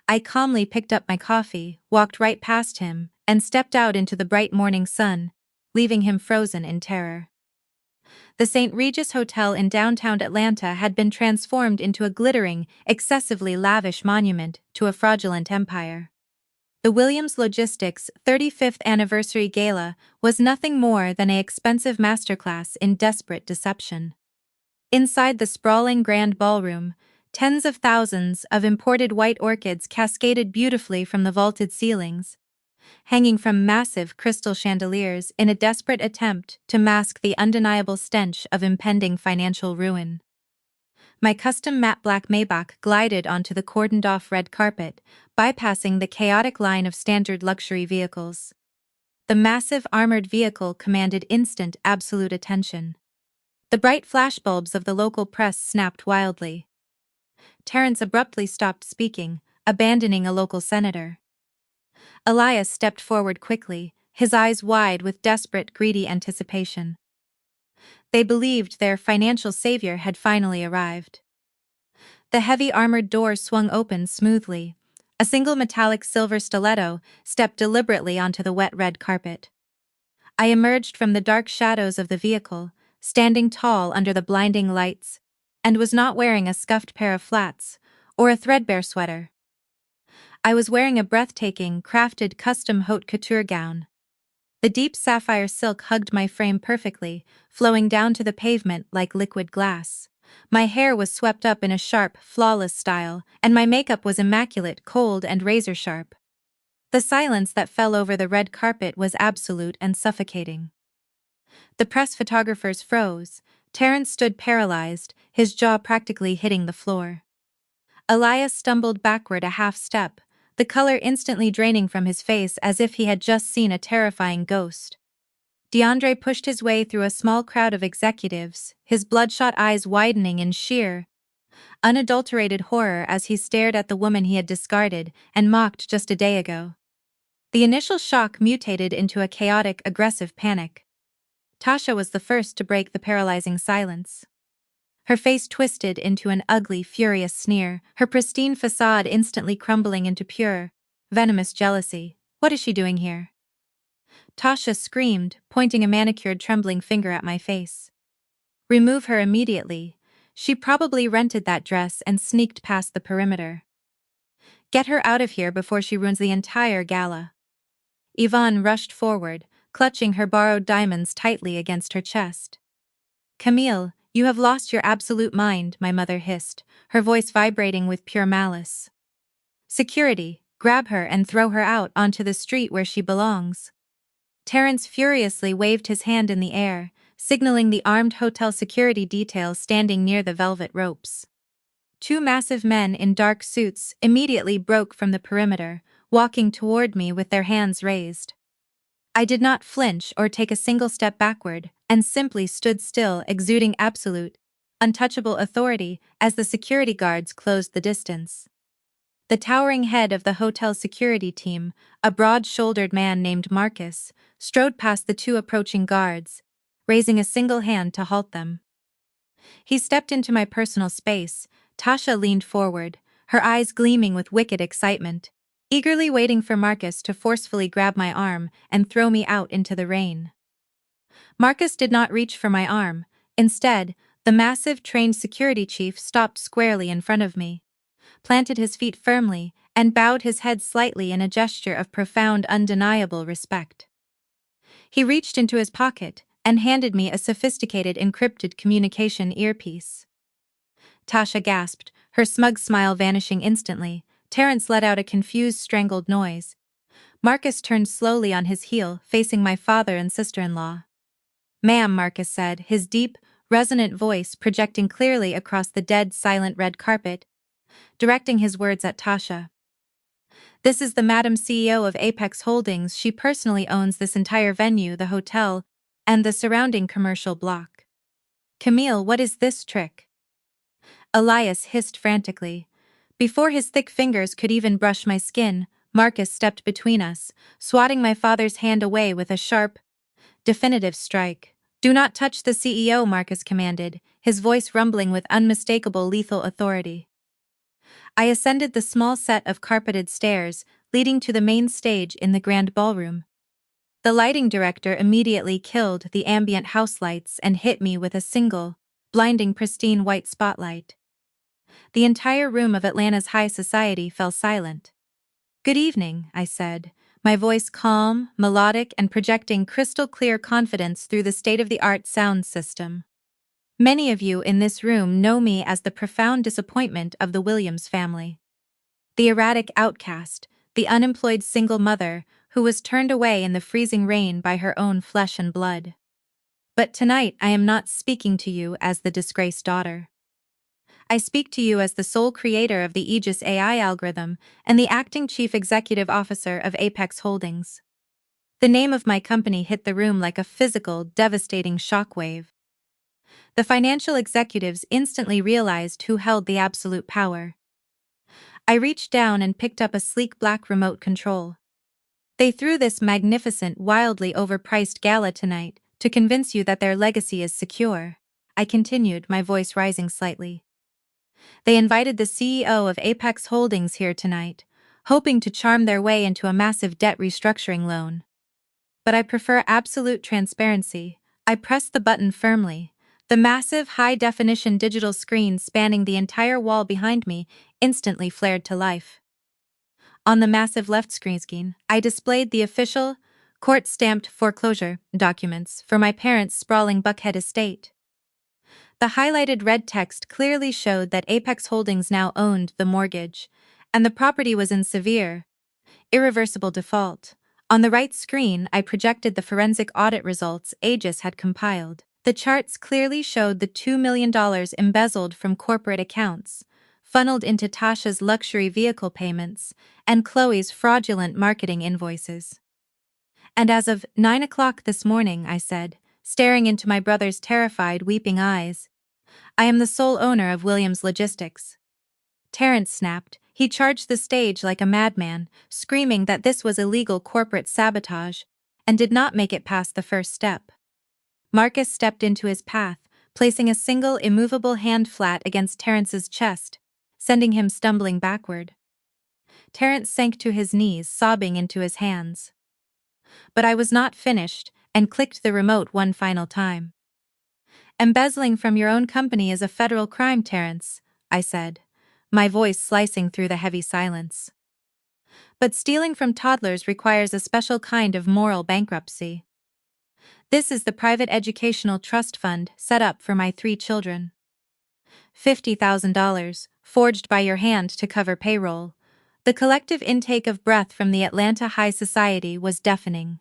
I calmly picked up my coffee, walked right past him, and stepped out into the bright morning sun, leaving him frozen in terror. The St. Regis Hotel in downtown Atlanta had been transformed into a glittering, excessively lavish monument to a fraudulent empire. The Williams Logistics 35th Anniversary Gala was nothing more than an expensive masterclass in desperate deception. Inside the sprawling grand ballroom, tens of thousands of imported white orchids cascaded beautifully from the vaulted ceilings, hanging from massive crystal chandeliers in a desperate attempt to mask the undeniable stench of impending financial ruin. My custom matte black Maybach glided onto the cordoned-off red carpet, bypassing the chaotic line of standard luxury vehicles. The massive armored vehicle commanded instant absolute attention. The bright flashbulbs of the local press snapped wildly. Terrence abruptly stopped speaking, abandoning a local senator. Elias stepped forward quickly, his eyes wide with desperate, greedy anticipation. They believed their financial savior had finally arrived. The heavy armored door swung open smoothly. A single metallic silver stiletto stepped deliberately onto the wet red carpet. I emerged from the dark shadows of the vehicle, standing tall under the blinding lights, and was not wearing a scuffed pair of flats or a threadbare sweater. I was wearing a breathtaking, crafted custom haute couture gown. The deep sapphire silk hugged my frame perfectly, flowing down to the pavement like liquid glass. My hair was swept up in a sharp, flawless style, and my makeup was immaculate, cold and razor-sharp. The silence that fell over the red carpet was absolute and suffocating. The press photographers froze. Terrence stood paralyzed, his jaw practically hitting the floor. Elias stumbled backward a half step, the color instantly draining from his face as if he had just seen a terrifying ghost. DeAndre pushed his way through a small crowd of executives, his bloodshot eyes widening in sheer, unadulterated horror as he stared at the woman he had discarded and mocked just a day ago. The initial shock mutated into a chaotic, aggressive panic. Tasha was the first to break the paralyzing silence. Her face twisted into an ugly, furious sneer, her pristine facade instantly crumbling into pure, venomous jealousy. "What is she doing here?" Tasha screamed, pointing a manicured, trembling finger at my face. "Remove her immediately. She probably rented that dress and sneaked past the perimeter. Get her out of here before she ruins the entire gala." Yvonne rushed forward, clutching her borrowed diamonds tightly against her chest. "Camille, you have lost your absolute mind," my mother hissed, her voice vibrating with pure malice. "Security, grab her and throw her out onto the street where she belongs." Terrence furiously waved his hand in the air, signaling the armed hotel security detail standing near the velvet ropes. Two massive men in dark suits immediately broke from the perimeter, walking toward me with their hands raised. I did not flinch or take a single step backward, and simply stood still, exuding absolute, untouchable authority as the security guards closed the distance. The towering head of the hotel security team, a broad-shouldered man named Marcus, strode past the two approaching guards, raising a single hand to halt them. He stepped into my personal space. Tasha leaned forward, her eyes gleaming with wicked excitement, eagerly waiting for Marcus to forcefully grab my arm and throw me out into the rain. Marcus did not reach for my arm. Instead, the massive, trained security chief stopped squarely in front of me, planted his feet firmly, and bowed his head slightly in a gesture of profound, undeniable respect. He reached into his pocket and handed me a sophisticated encrypted communication earpiece. Tasha gasped, her smug smile vanishing instantly. Terrence let out a confused, strangled noise. Marcus turned slowly on his heel, facing my father and sister-in-law. "Ma'am," Marcus said, his deep, resonant voice projecting clearly across the dead, silent red carpet, directing his words at Tasha. "This is the Madam CEO of Apex Holdings. She personally owns this entire venue, the hotel, and the surrounding commercial block." "Camille, what is this trick?" Elias hissed frantically. Before his thick fingers could even brush my skin, Marcus stepped between us, swatting my father's hand away with a sharp, definitive strike. "Do not touch the CEO," Marcus commanded, his voice rumbling with unmistakable lethal authority. I ascended the small set of carpeted stairs, leading to the main stage in the grand ballroom. The lighting director immediately killed the ambient house lights and hit me with a single, blinding pristine white spotlight. The entire room of Atlanta's high society fell silent. "Good evening," I said, my voice calm, melodic, and projecting crystal-clear confidence through the state-of-the-art sound system. "Many of you in this room know me as the profound disappointment of the Williams family. The erratic outcast, the unemployed single mother who was turned away in the freezing rain by her own flesh and blood. But tonight I am not speaking to you as the disgraced daughter. I speak to you as the sole creator of the Aegis AI algorithm and the acting chief executive officer of Apex Holdings." The name of my company hit the room like a physical, devastating shockwave. The financial executives instantly realized who held the absolute power. I reached down and picked up a sleek black remote control. "They threw this magnificent, wildly overpriced gala tonight to convince you that their legacy is secure," I continued, my voice rising slightly. "They invited the CEO of Apex Holdings here tonight, hoping to charm their way into a massive debt restructuring loan. But I prefer absolute transparency." I pressed the button firmly. The massive, high-definition digital screen spanning the entire wall behind me instantly flared to life. On the massive left screen, I displayed the official, court-stamped foreclosure documents for my parents' sprawling Buckhead estate. The highlighted red text clearly showed that Apex Holdings now owned the mortgage, and the property was in severe, irreversible default. On the right screen, I projected the forensic audit results Aegis had compiled. The charts clearly showed the $2 million embezzled from corporate accounts, funneled into Tasha's luxury vehicle payments, and Chloe's fraudulent marketing invoices. "And as of 9 o'clock this morning," I said, staring into my brother's terrified, weeping eyes, "I am the sole owner of Williams Logistics." Terrence snapped. He charged the stage like a madman, screaming that this was illegal corporate sabotage, and did not make it past the first step. Marcus stepped into his path, placing a single immovable hand flat against Terrence's chest, sending him stumbling backward. Terrence sank to his knees, sobbing into his hands. But I was not finished, and clicked the remote one final time. "Embezzling from your own company is a federal crime, Terrence," I said, my voice slicing through the heavy silence. "But stealing from toddlers requires a special kind of moral bankruptcy. This is the private educational trust fund set up for my 3 children. $50,000, forged by your hand to cover payroll." The collective intake of breath from the Atlanta high society was deafening.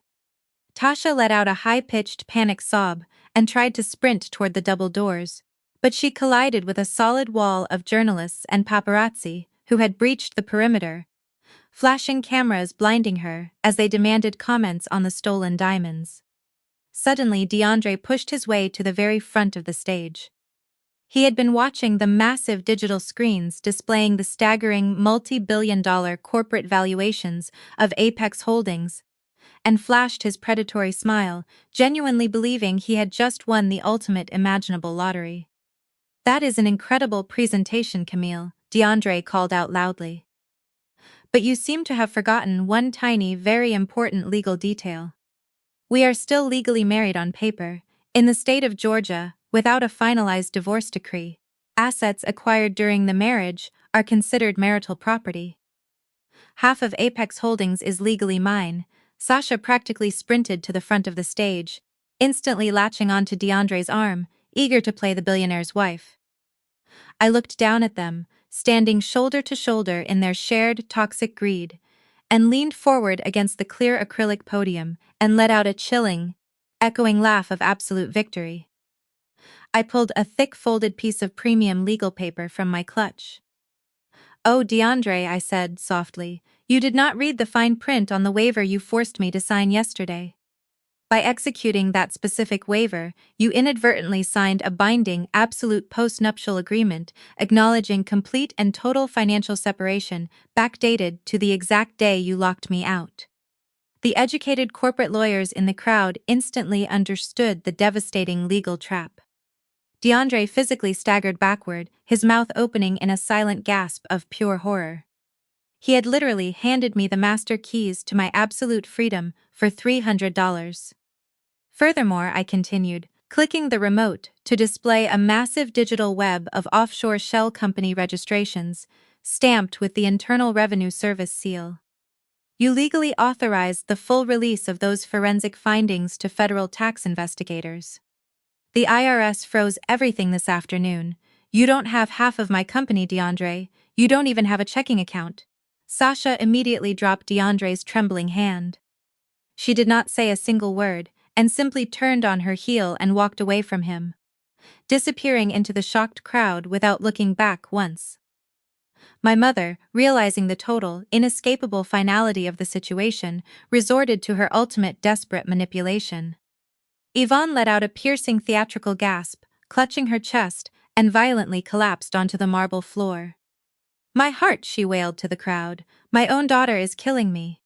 Tasha let out a high-pitched panic sob and tried to sprint toward the double doors, but she collided with a solid wall of journalists and paparazzi who had breached the perimeter, flashing cameras blinding her as they demanded comments on the stolen diamonds. Suddenly, DeAndre pushed his way to the very front of the stage. He had been watching the massive digital screens displaying the staggering multi-billion-dollar corporate valuations of Apex Holdings, and flashed his predatory smile, genuinely believing he had just won the ultimate imaginable lottery. "That is an incredible presentation, Camille," DeAndre called out loudly. "But you seem to have forgotten one tiny, very important legal detail. We are still legally married on paper, in the state of Georgia, without a finalized divorce decree. Assets acquired during the marriage are considered marital property. Half of Apex Holdings is legally mine, Sasha practically sprinted to the front of the stage, instantly latching onto DeAndre's arm, eager to play the billionaire's wife. I looked down at them, standing shoulder to shoulder in their shared toxic greed, and leaned forward against the clear acrylic podium and let out a chilling, echoing laugh of absolute victory. I pulled a thick folded piece of premium legal paper from my clutch. "Oh, DeAndre," I said softly, "you did not read the fine print on the waiver you forced me to sign yesterday. By executing that specific waiver, you inadvertently signed a binding, absolute post-nuptial agreement acknowledging complete and total financial separation, backdated to the exact day you locked me out." The educated corporate lawyers in the crowd instantly understood the devastating legal trap. DeAndre physically staggered backward, his mouth opening in a silent gasp of pure horror. He had literally handed me the master keys to my absolute freedom for $300. Furthermore, I continued, clicking the remote to display a massive digital web of offshore shell company registrations, stamped with the Internal Revenue Service seal. You legally authorized the full release of those forensic findings to federal tax investigators. The IRS froze everything this afternoon. You don't have half of my company, DeAndre. You don't even have a checking account. Sasha immediately dropped DeAndre's trembling hand. She did not say a single word, and simply turned on her heel and walked away from him, disappearing into the shocked crowd without looking back once. My mother, realizing the total, inescapable finality of the situation, resorted to her ultimate desperate manipulation. Yvonne let out a piercing theatrical gasp, clutching her chest, and violently collapsed onto the marble floor. "My heart," she wailed to the crowd. "My own daughter is killing me."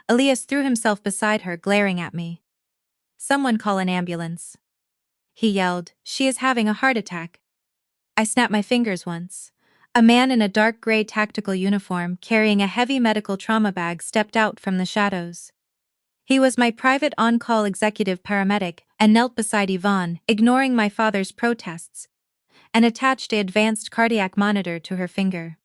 Elias threw himself beside her, glaring at me. "Someone call an ambulance," he yelled. "She is having a heart attack." I snapped my fingers once. A man in a dark gray tactical uniform carrying a heavy medical trauma bag stepped out from the shadows. He was my private on-call executive paramedic and knelt beside Yvonne, ignoring my father's protests, and attached an advanced cardiac monitor to her finger.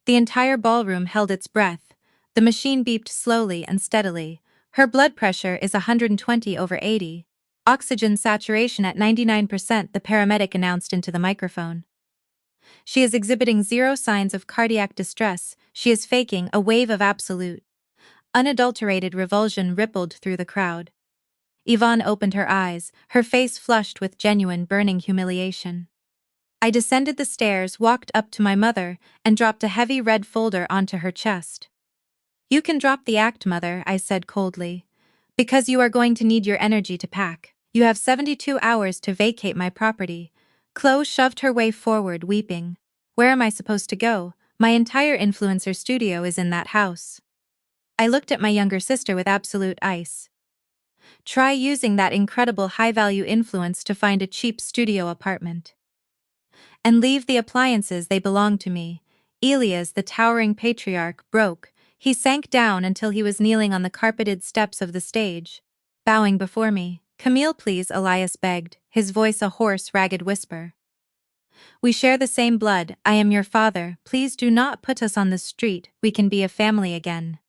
The entire ballroom held its breath. The machine beeped slowly and steadily. "Her blood pressure is 120/80. Oxygen saturation at 99%, the paramedic announced into the microphone. "She is exhibiting zero signs of cardiac distress. She is faking." A wave of absolute, unadulterated revulsion rippled through the crowd. Yvonne opened her eyes, her face flushed with genuine burning humiliation. I descended the stairs, walked up to my mother, and dropped a heavy red folder onto her chest. "You can drop the act, Mother," I said coldly, "because you are going to need your energy to pack. You have 72 hours to vacate my property." Chloe shoved her way forward, weeping. "Where am I supposed to go? My entire influencer studio is in that house." I looked at my younger sister with absolute ice. "Try using that incredible high-value influence to find a cheap studio apartment. And leave the appliances, they belong to me." Elias, the towering patriarch, broke. He sank down until he was kneeling on the carpeted steps of the stage, bowing before me. "Camille, please," Elias begged, his voice a hoarse, ragged whisper. "We share the same blood. I am your father. Please do not put us on the street. We can be a family again."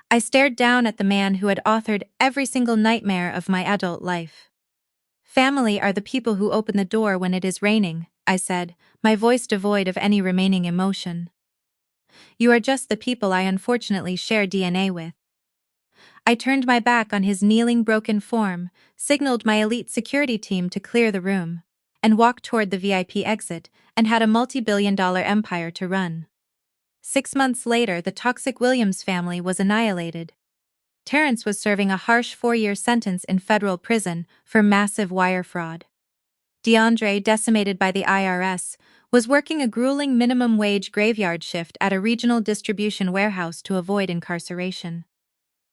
I stared down at the man who had authored every single nightmare of my adult life. "Family are the people who open the door when it is raining," I said, my voice devoid of any remaining emotion. "You are just the people I unfortunately share DNA with." I turned my back on his kneeling, broken form, signaled my elite security team to clear the room, and walked toward the VIP exit, and had a multi-billion-dollar empire to run. 6 months later, the toxic Williams family was annihilated. Terrence was serving a harsh 4-year sentence in federal prison for massive wire fraud. DeAndre, decimated by the IRS, was working a grueling minimum wage graveyard shift at a regional distribution warehouse to avoid incarceration.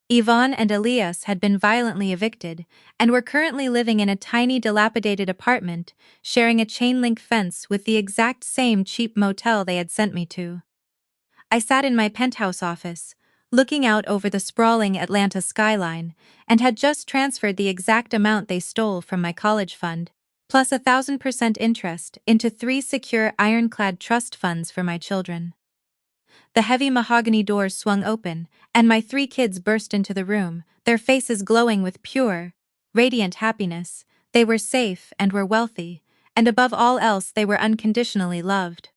Yvonne and Elias had been violently evicted and were currently living in a tiny, dilapidated apartment, sharing a chain-link fence with the exact same cheap motel they had sent me to. I sat in my penthouse office, looking out over the sprawling Atlanta skyline, and had just transferred the exact amount they stole from my college fund, plus 1,000% interest, into 3 secure ironclad trust funds for my children. The heavy mahogany doors swung open, and my 3 kids burst into the room, their faces glowing with pure, radiant happiness. They were safe and were wealthy, and above all else they were unconditionally loved.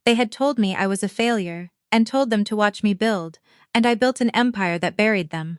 They had told me I was a failure, and told them to watch me build, and I built an empire that buried them.